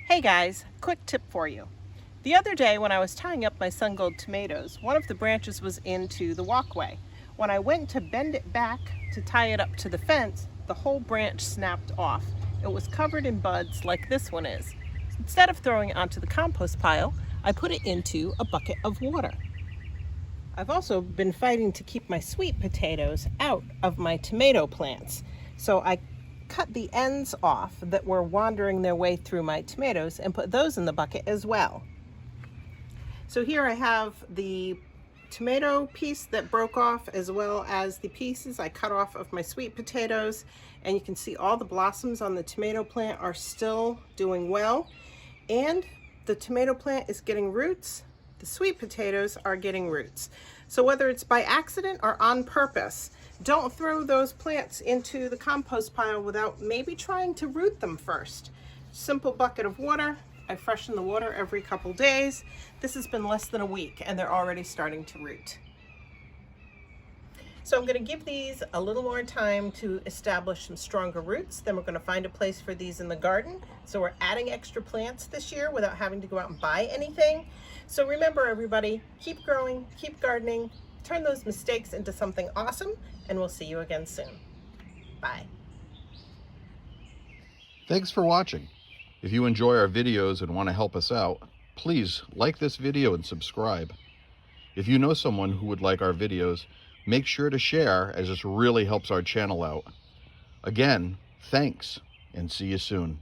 Hey guys, quick tip for you. The other day when I was tying up my sun gold tomatoes, one of the branches was into the walkway. When I went to bend it back to tie it up to the fence, the whole branch snapped off. It was covered in buds like this one is. Instead of throwing it onto the compost pile, I put it into a bucket of water. I've also been fighting to keep my sweet potatoes out of my tomato plants. So I cut the ends off that were wandering their way through my tomatoes and put those in the bucket as well. So here I have the tomato piece that broke off as well as the pieces I cut off of my sweet potatoes, and you can see all the blossoms on the tomato plant are still doing well, and the tomato plant is getting roots. The sweet potatoes are getting roots. So whether it's by accident or on purpose, don't throw those plants into the compost pile without maybe trying to root them first. Simple bucket of water. I freshen the water every couple days. This has been less than a week and they're already starting to root. So I'm going to give these a little more time to establish some stronger roots. Then we're going to find a place for these in the garden. So we're adding extra plants this year without having to go out and buy anything. So remember everybody, keep growing, keep gardening, turn those mistakes into something awesome, and we'll see you again soon. Bye. Thanks for watching. If you enjoy our videos and want to help us out, please like this video and subscribe. If you know someone who would like our videos, make sure to share, as this really helps our channel out. Again, thanks, and see you soon.